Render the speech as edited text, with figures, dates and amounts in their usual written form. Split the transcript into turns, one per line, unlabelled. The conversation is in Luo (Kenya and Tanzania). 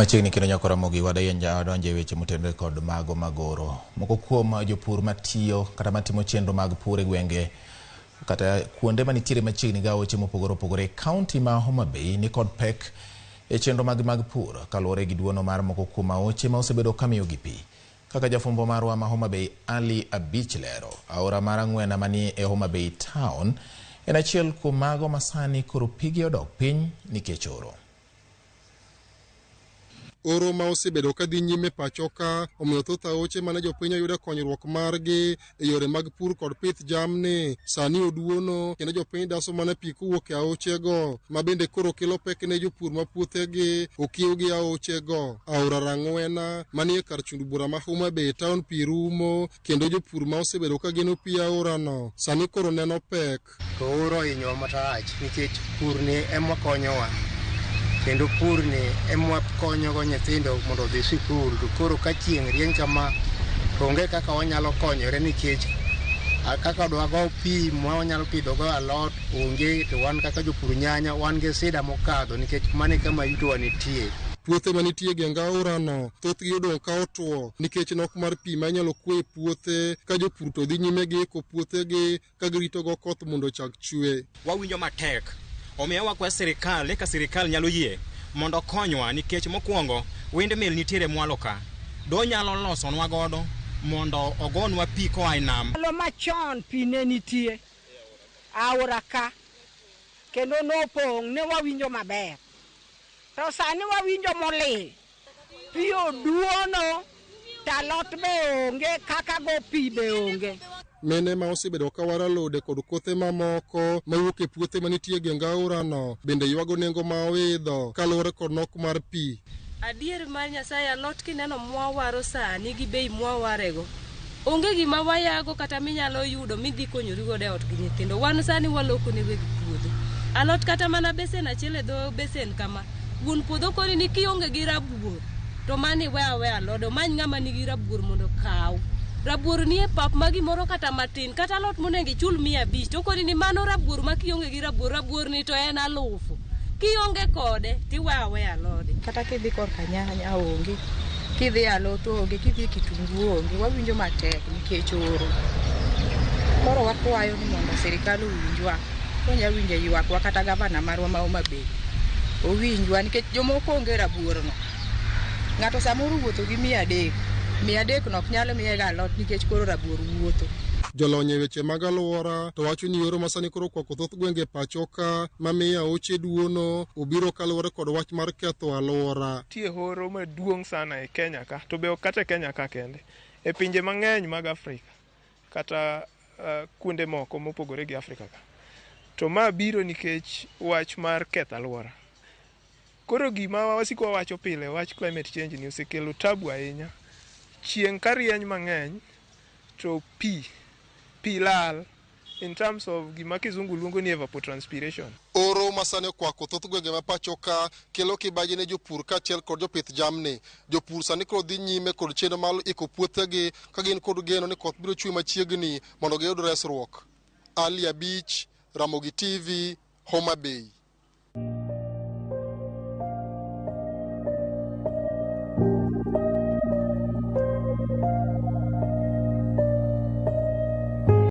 Machiegni kendo nyakora mogi wadayanja donje weche motendore kod mago magoro. Moko kuom jopur matiyo kata matimo chenro mag pur e gwenge kata kuonde manitiere machiegni ga oche mopogore opogore kaunti ma Homa Bay ni kod pek e chenro mag pur kaluwore gi duono mar moko kuom oche ma osebedo kamiyo gi pi. Kaka jafumbo marwa ma Homa Bay Ali Abich lero, aora mar Ang'wena mani e Homa Bay town en achiel kuom mago masani koro pigi odok piny nikech oro.
Oro ma osebedo ka dhi nyime pachoka omiyo thoth aoche mane jopiny yudo konyruok margi e yore mag pur kod pith jamni sani oduono kendo jopiny daso mana pi kowuok e aochego ma bende koro kelo pek ne jopur ma puothegi okiew gi aochego. Aora Ang'wena manie kar chund bura ma Homa Bay town pi rumo kendo jopur ma osebedo ka geno pi aorano sani koro neno pek.
Oro hinyo marach nikech pur ni ema konyowa. Kendo pur ni ema konyogo nyithindo mondo odhi sikul, to koro ka chieng' rieny kama onge kaka wanyalo konyore nikech kaka dwago pi ma wanyalo pidhogo alot onge, to wan kaka jopur nyanya wan gi sida mokadho nikech mane kama yutowa nitie.
Puothe manitie genga aorano thothgi odong' ka otuo nikech nok mar pi ma inyalo kwe e puothe ka jopur to dhi nyime gi iko puothegi ka giritogo koth mondo ochak chwe.
Wawinjo matek. Omiyo wakwa sirikal, eka sirikal nyalo yie mondo konywa nikech mokwongo windmill nitiere mwalo ka. Do nyalo losonwa godo mondo ogonwa pi koa e nam.
Alo machon pi ne nitie aora ka kendo nopong' ne wawinjo maber. To sani wawinjo molil. Pi oduono, talot be onge, kaka go pi be onge.
Mene ma osebedo ka waro alode kod kothe mamoko mawuok e puothe manitie genga aorano bende ywago nengo ma oidho kaluwore kod nok mar pi.
Adier mar Nyasaye, alot kineno mwawaro sani gi bei mwawarego, onge gima wayago kata minyalo yudo midhi konyori godo e ot gi nyithindo. Wan sani waloko ne weg puodho. Alot kata mana besen achiel e dho besen kama. Wuon puodho koni ni kionge gi rabuor to mani we alod, many ng'ama nigi rabuor mondo kaw. Rabuor ni e pap ma gimoro kata matin, kata alot monengo ichul 500, to koni ni mano rabuor ma kionge gi rabuor ni to en 1000. Kionge kode tiwawe alode.
Kata kidhi korka nyanya onge, kidhi alot onge, kidhi kitungu onge, wawinjo matek nikech oro. Koro wakwayo ni mondo sirikal owinjwa, onya winjo ywakwa kata gavana marwa ma Homa Bay owinjwa nikech jomoko onge rabuorno. Ng'ato samoro wuotho gi 300 no ok nyalo miye alot nikech koro rabuor wuotho.
Jolony e weche mag alwora to wacho ni oro masani koro kwako thoth gwenge pachoka mamiyo aoche duono obiro kaluwore kod wach mar ketho alwora.
Tie horo maduong' sana e Kenya ka, to be ok kata Kenya ka kende, e pinje mang'eny mag Afrika kata kuonde moko mopogore gi Afrika ka. To ma biro nikech wach mar ketho alwora. Koro gima wasiko wacho pile, wach climate change ni osekelo tabu ahinya. Chieng' ka rieny mang'eny to pi lal in terms of gima kizungu luongo ni evapotranspiration.
Oro masani okwako thoth gwenge ma pachoka kelo kibaji ne jopur kaachiel kod jopith jamni. Jopur sani koro dhi nyime kod chenro mar iko puothegi ka gin kod geno ni koth biro chwe machiegni mondo giyud resruok. Ali Abich, Ramogi TV, Homa Bay.